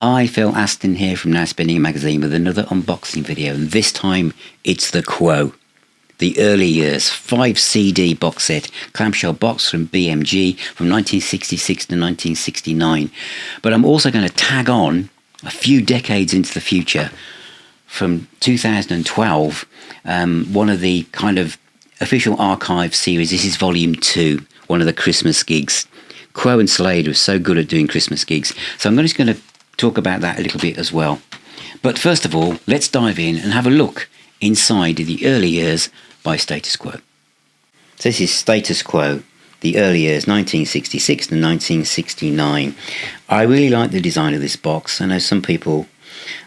Hi, Phil Aston here from Now Spinning Magazine with another unboxing video, and this time it's the Quo. The Early Years 5 CD box set, clamshell box from BMG from 1966 to 1969. But I'm also going to tag on a few decades into the future from 2012, one of the kind of official archive series. This is volume 2, one of the Christmas gigs. Quo and Slade was so good at doing Christmas gigs. So I'm just going to talk about that a little bit as well. But first of all, let's dive in and have a look inside the Early Years by Status Quo. So this is Status Quo, the Early Years 1966 to 1969. I really like the design of this box. I know some people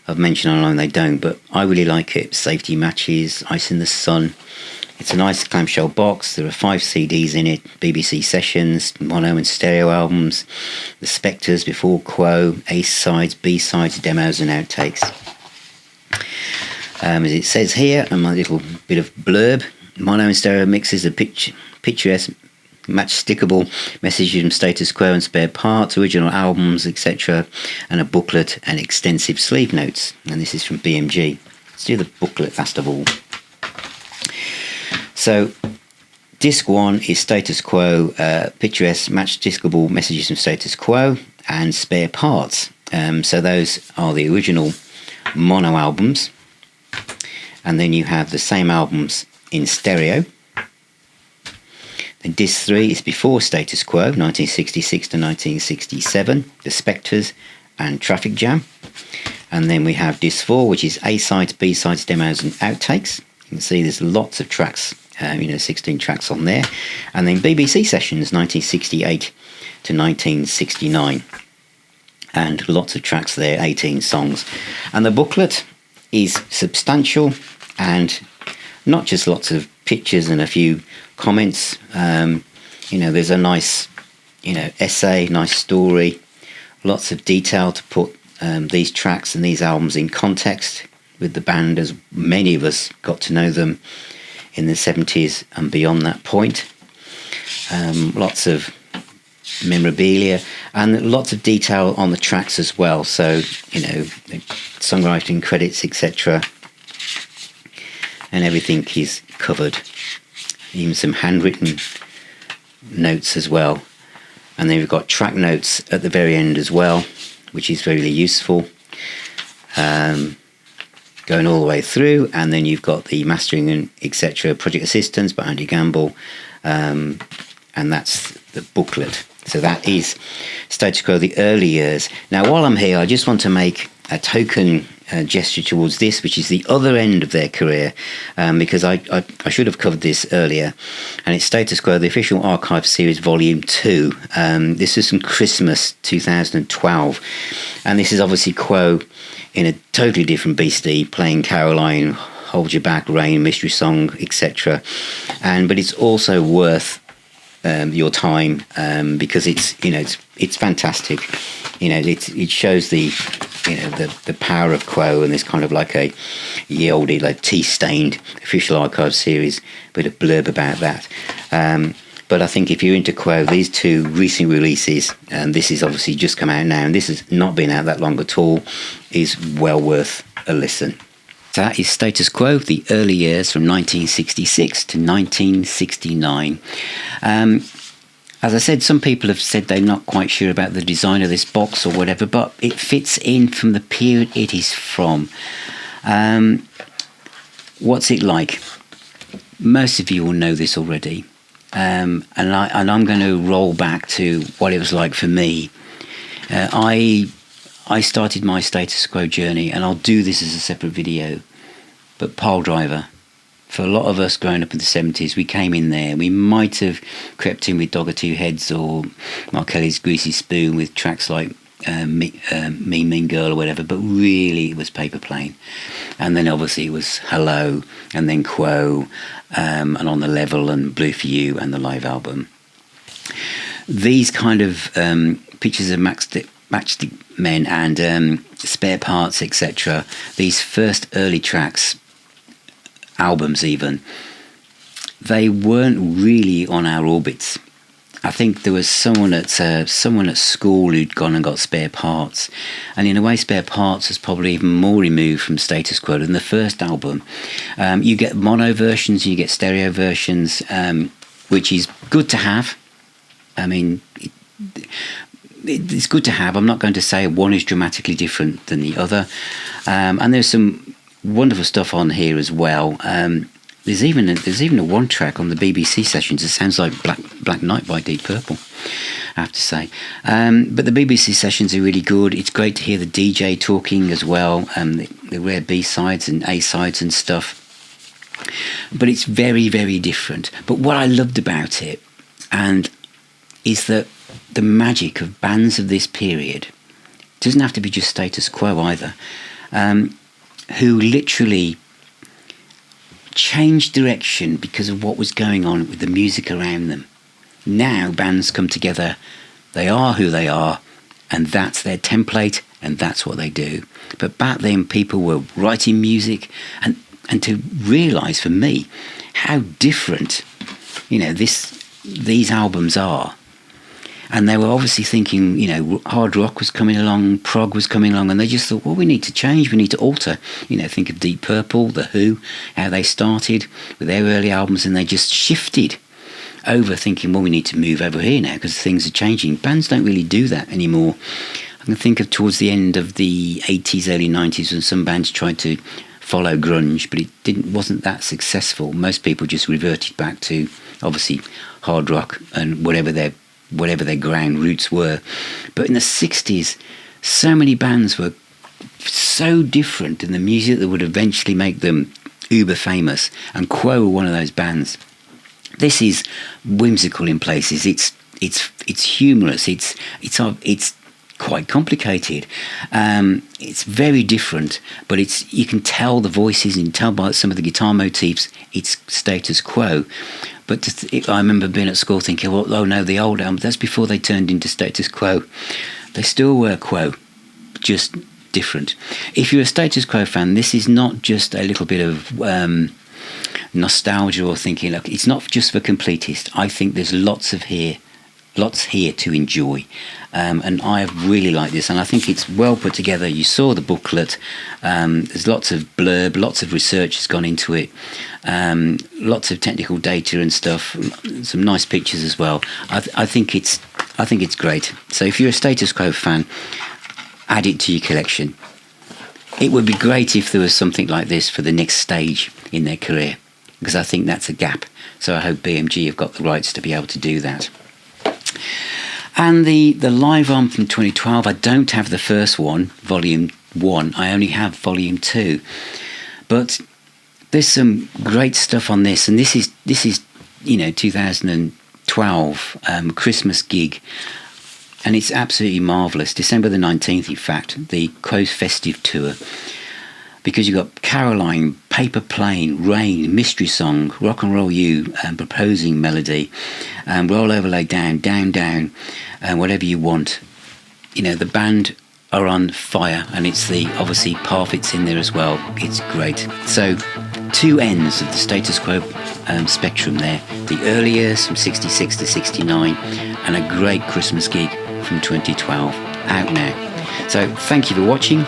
have mentioned online they don't, but I really like it. Safety matches, Ice in the Sun. It's a nice clamshell box. There are 5 CDs in it, BBC sessions, mono and stereo albums, the Spectres before Quo, A-sides, B-sides, demos and outtakes. As it says here, and my little bit of blurb, mono and stereo mixes of picturesque, match-stickable messages from Status Quo and spare parts, original albums, etc., and a booklet and extensive sleeve notes. And this is from BMG. Let's do the booklet last of all. So, disc 1 is Status Quo, picturesque, match-discable messages from Status Quo and spare parts. So those are the original mono albums. And then you have the same albums in stereo. Then disc 3 is before Status Quo, 1966 to 1967, the Spectres and Traffic Jam. And then we have disc 4, which is A-sides, B-sides, demos and outtakes. You can see there's lots of tracks. 16 tracks on there. And then BBC sessions 1968 to 1969, and lots of tracks there, 18 songs. And the booklet is substantial and not just lots of pictures and a few comments. There's a nice essay, nice story, lots of detail to put these tracks and these albums in context with the band, as many of us got to know them in the 70s and beyond that point. Lots of memorabilia and lots of detail on the tracks as well. So, songwriting credits, etc. And everything is covered. Even some handwritten notes as well. And then we've got track notes at the very end as well, which is very useful. Going all the way through, and then you've got the mastering and etc. project assistance by Andy Gamble, and that's the booklet. So that is Status Quo, the Early Years. Now, while I'm here, I just want to make a token gesture towards this, which is the other end of their career, because I should have covered this earlier, and it's Status Quo, the official archive series, volume 2. This is from Christmas 2012, and this is obviously Quo in a totally different beastie, playing Caroline, Hold Your Back, Rain, Mystery Song, etc. But it's also worth your time, because it's fantastic. It shows the power of Quo, and there's kind of like a ye olde, like tea-stained official archive series, bit of blurb about that. But I think if you're into Quo, these 2 recent releases, and this is obviously just come out now, and this has not been out that long at all, is well worth a listen. That is Status Quo, the Early Years from 1966 to 1969. As I said, some people have said they're not quite sure about the design of this box or whatever, but it fits in from the period it is from. What's it like? Most of you will know this already. And I'm going to roll back to what it was like for me. I started my Status Quo journey, and I'll do this as a separate video, but pile driver. For a lot of us growing up in the 70s, we came in there. We might have crept in with Dog or Two Heads or Mark Kelly's Greasy Spoon with tracks like Mean Girl or whatever, but really it was Paper Plane. And then obviously it was Hello, and then Quo, and On the Level, and Blue for You, and the live album. These kind of pictures of Matchstick Men and spare parts, etc., these first early tracks, albums even, they weren't really on our orbits. I think there was someone at school who'd gone and got spare parts, and in a way, spare parts is probably even more removed from status quo than the first album. You get mono versions, you get stereo versions, which is good to have. I mean, it's good to have. I'm not going to say one is dramatically different than the other, and there's some wonderful stuff on here as well. There's even a one track on the BBC sessions that sounds like Black Night by Deep Purple, I have to say. But the BBC sessions are really good. It's great to hear the DJ talking as well, the rare B-sides and A-sides and stuff. But it's very, very different. But what I loved about it is that the magic of bands of this period doesn't have to be just status quo either, who literally changed direction because of what was going on with the music around them. Now bands come together, they are who they are, and that's their template, and that's what they do. But back then people were writing music, and to realise for me how different these albums are. And they were obviously thinking, hard rock was coming along, prog was coming along, and they just thought, well, we need to change, we need to alter. Think of Deep Purple, The Who, how they started with their early albums, and they just shifted over thinking, well, we need to move over here now because things are changing. Bands don't really do that anymore. I can think of towards the end of the 80s, early 90s, when some bands tried to follow grunge, but it wasn't that successful. Most people just reverted back to, obviously, hard rock and whatever their ground roots were. But in the 60s, so many bands were so different in the music that would eventually make them uber famous, and Quo were one of those bands. This is whimsical in places. It's humorous. It's quite complicated. It's very different, but you can tell the voices, and you can tell by some of the guitar motifs it's status quo. But I remember being at school thinking, well, oh no, the old album, that's before they turned into status quo. They still were Quo, just different. If you're a status quo fan, this is not just a little bit of nostalgia or thinking, look, it's not just for completists. I think there's lots here to enjoy. And I really like this, and I think it's well put together. You saw the booklet. There's lots of blurb, lots of research has gone into it, lots of technical data and stuff, some nice pictures as well. I think it's great. So if you're a status quo fan, add it to your collection. It would be great if there was something like this for the next stage in their career, because I think that's a gap. So I hope BMG have got the rights to be able to do that. And the live album from 2012, I don't have the first one, Volume 1. I only have Volume 2. But there's some great stuff on this, and this is 2012 Christmas gig, and it's absolutely marvellous. December the 19th, in fact, the Quo's Festive Tour. Because you've got Caroline, Paper Plane, Rain, Mystery Song, Rock and Roll You, Proposing Melody, Roll Over Lay Down, Down, Down, and whatever you want. The band are on fire, and it's obviously Parfit's in there as well. It's great. So, two ends of the status quo spectrum there. The early years from 66 to 69, and a great Christmas gig from 2012, out now. So, thank you for watching.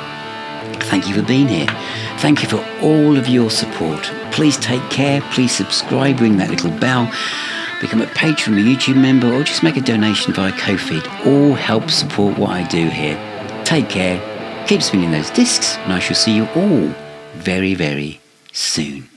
Thank you for being here. Thank you for all of your support. Please take care. Please subscribe, ring that little bell, become a patron, a YouTube member, or just make a donation via Ko-fi. All help support what I do here. Take care. Keep spinning those discs, and I shall see you all very, very soon.